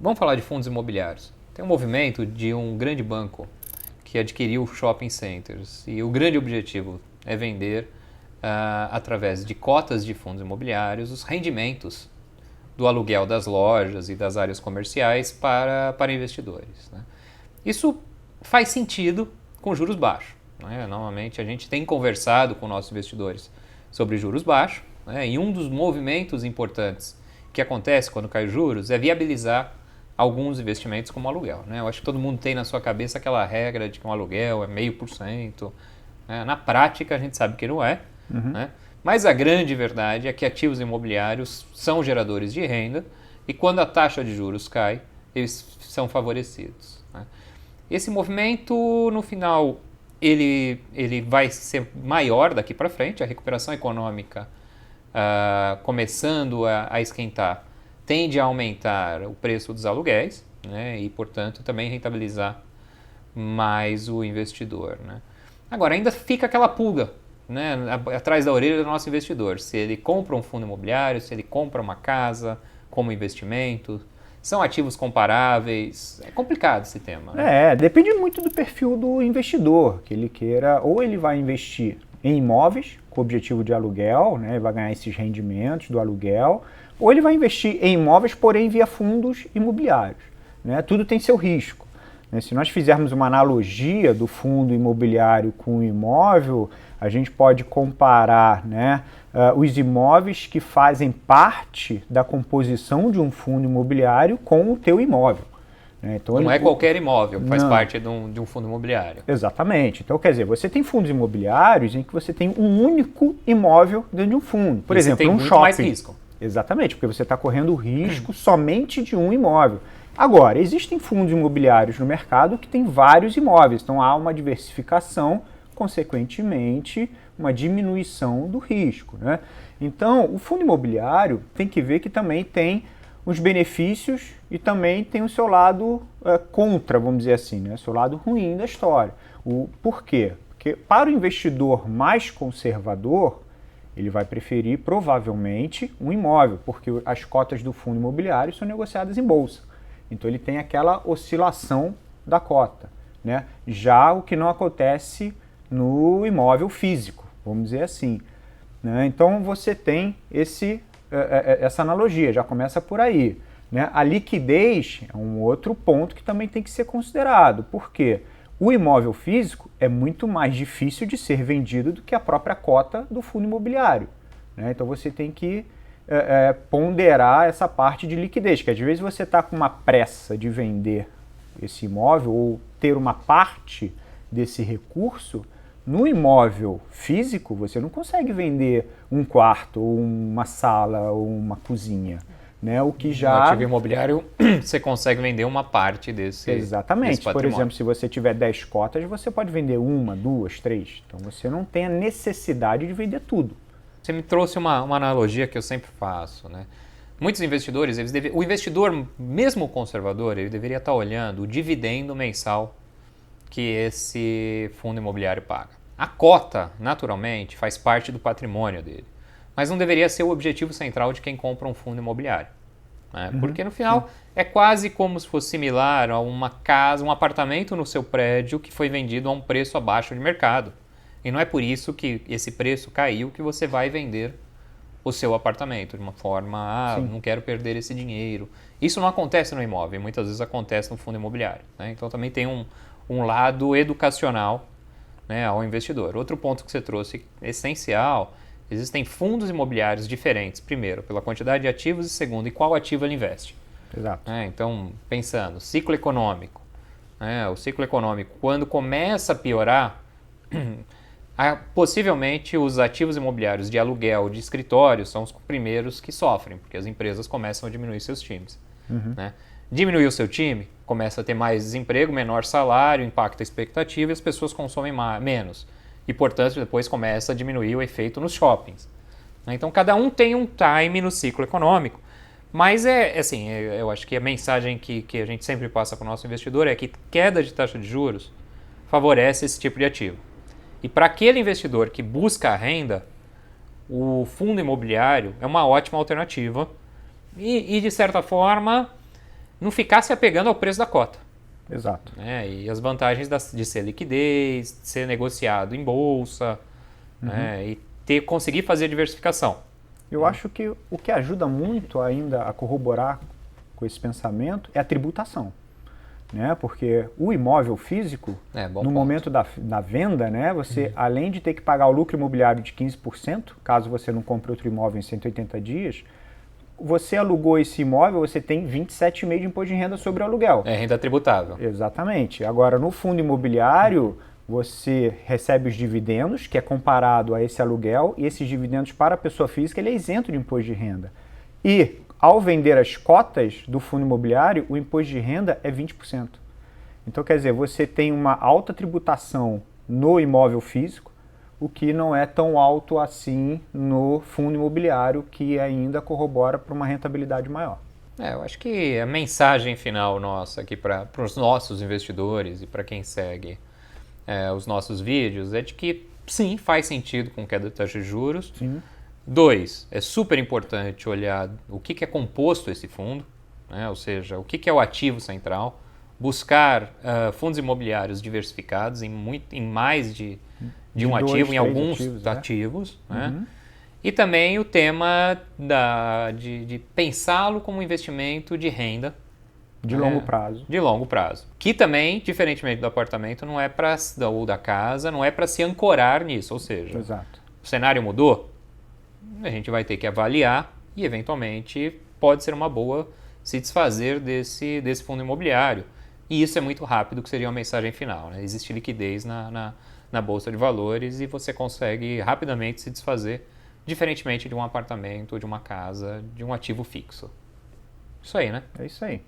Vamos falar de fundos imobiliários. Tem um movimento de um grande banco que adquiriu shopping centers e o grande objetivo é vender, através de cotas de fundos imobiliários, os rendimentos do aluguel das lojas e das áreas comerciais para investidores, né? Isso faz sentido com juros baixos, né? Normalmente a gente tem conversado com nossos investidores sobre juros baixos, né? E um dos movimentos importantes que acontece quando cai os juros é viabilizar alguns investimentos como aluguel, né? Eu acho que todo mundo tem na sua cabeça aquela regra de que um aluguel é 0,5%, né? Na prática a gente sabe que não é, né? Mas a grande verdade é que ativos imobiliários são geradores de renda e quando a taxa de juros cai, eles são favorecidos, né? Esse movimento, no final, ele vai ser maior daqui para frente, a recuperação econômica começando a esquentar, tende a aumentar o preço dos aluguéis, né? E, portanto, também rentabilizar mais o investidor, né? Agora, ainda fica aquela pulga, né, atrás da orelha do nosso investidor. Se ele compra um fundo imobiliário, se ele compra uma casa como investimento, são ativos comparáveis. É complicado esse tema, né? Depende muito do perfil do investidor, que ele queira, ou ele vai investir em imóveis com o objetivo de aluguel, né, vai ganhar esses rendimentos do aluguel, ou ele vai investir em imóveis, porém via fundos imobiliários, né? Tudo tem seu risco, né? Se nós fizermos uma analogia do fundo imobiliário com o imóvel, a gente pode comparar, né, os imóveis que fazem parte da composição de um fundo imobiliário com o teu imóvel, né? Então, não é qualquer imóvel que faz parte de um fundo imobiliário. Exatamente. Então, quer dizer, você tem fundos imobiliários em que você tem um único imóvel dentro de um fundo. Por exemplo, um shopping. Mais risco. Exatamente, porque você está correndo o risco somente de um imóvel. Agora, existem fundos imobiliários no mercado que têm vários imóveis, então há uma diversificação, consequentemente, uma diminuição do risco, né? Então, o fundo imobiliário tem que ver que também tem os benefícios e também tem o seu lado contra, vamos dizer assim, né? O seu lado ruim da história. Por quê? Porque para o investidor mais conservador, ele vai preferir provavelmente um imóvel, porque as cotas do fundo imobiliário são negociadas em bolsa. Então ele tem aquela oscilação da cota, né? Já o que não acontece no imóvel físico, vamos dizer assim, né? Então você tem essa analogia, já começa por aí, né? A liquidez é um outro ponto que também tem que ser considerado, porque o imóvel físico é muito mais difícil de ser vendido do que a própria cota do fundo imobiliário, né? Então você tem que ponderar essa parte de liquidez, que às vezes você está com uma pressa de vender esse imóvel ou ter uma parte desse recurso. No imóvel físico, você não consegue vender um quarto, ou uma sala, ou uma cozinha, né? O que já... No ativo imobiliário, você consegue vender uma parte desse Exatamente. Desse por exemplo, se você tiver 10 cotas, você pode vender 1, 2, 3. Então você não tem a necessidade de vender tudo. Você me trouxe uma analogia que eu sempre faço, né? Muitos investidores, o investidor, mesmo conservador, ele deveria estar olhando o dividendo mensal que esse fundo imobiliário paga. A cota, naturalmente, faz parte do patrimônio dele, mas não deveria ser o objetivo central de quem compra um fundo imobiliário, né? Porque no final é quase como se fosse similar a uma casa, um apartamento no seu prédio que foi vendido a um preço abaixo de mercado. E não é por isso que esse preço caiu que você vai vender o seu apartamento de uma forma, não quero perder esse dinheiro. Isso não acontece no imóvel, muitas vezes acontece no fundo imobiliário, né? Então também tem um lado educacional, né, ao investidor. Outro ponto que você trouxe essencial, existem fundos imobiliários diferentes, primeiro, pela quantidade de ativos e segundo, em qual ativo ele investe. Exato. Então, pensando, ciclo econômico, né, o ciclo econômico, quando começa a piorar, possivelmente os ativos imobiliários de aluguel de escritório são os primeiros que sofrem, porque as empresas começam a diminuir seus times, né? Diminuir o seu time, começa a ter mais desemprego, menor salário, impacta a expectativa e as pessoas consomem menos. E, portanto, depois começa a diminuir o efeito nos shoppings, né? Então, cada um tem um time no ciclo econômico. Mas eu acho que a mensagem que a gente sempre passa para o nosso investidor é que queda de taxa de juros favorece esse tipo de ativo. E para aquele investidor que busca a renda, o fundo imobiliário é uma ótima alternativa e de certa forma, não ficar se apegando ao preço da cota. Exato. Né? E as vantagens de ser liquidez, de ser negociado em bolsa, né? E conseguir fazer diversificação. Eu acho que o que ajuda muito ainda a corroborar com esse pensamento é a tributação. Né? Porque o imóvel físico, no momento da venda, né, você, além de ter que pagar o lucro imobiliário de 15%, caso você não compre outro imóvel em 180 dias, você alugou esse imóvel, você tem 27,5% de imposto de renda sobre o aluguel. É renda tributável. Exatamente. Agora, no fundo imobiliário, você recebe os dividendos, que é comparado a esse aluguel, e esses dividendos para a pessoa física ele é isento de imposto de renda. E, ao vender as cotas do fundo imobiliário, o imposto de renda é 20%. Então, quer dizer, você tem uma alta tributação no imóvel físico, o que não é tão alto assim no fundo imobiliário, que ainda corrobora para uma rentabilidade maior. Eu acho que a mensagem final nossa aqui para os nossos investidores e para quem segue os nossos vídeos é de que sim, faz sentido com queda de taxa de juros. Sim. 2, é super importante olhar o que é composto esse fundo, né? Ou seja, o que é o ativo central, buscar fundos imobiliários diversificados em mais de um ativo, em alguns ativos. Né? E também o tema de pensá-lo como investimento de renda. De longo prazo. De longo prazo. Que também, diferentemente do apartamento, não é ou da casa, não é para se ancorar nisso. Ou seja, exato. O cenário mudou, a gente vai ter que avaliar e, eventualmente, pode ser uma boa se desfazer desse fundo imobiliário. E isso é muito rápido, que seria uma mensagem final. Né? Existe liquidez na Bolsa de Valores e você consegue rapidamente se desfazer, diferentemente de um apartamento, de uma casa, de um ativo fixo. Isso aí, né? É isso aí.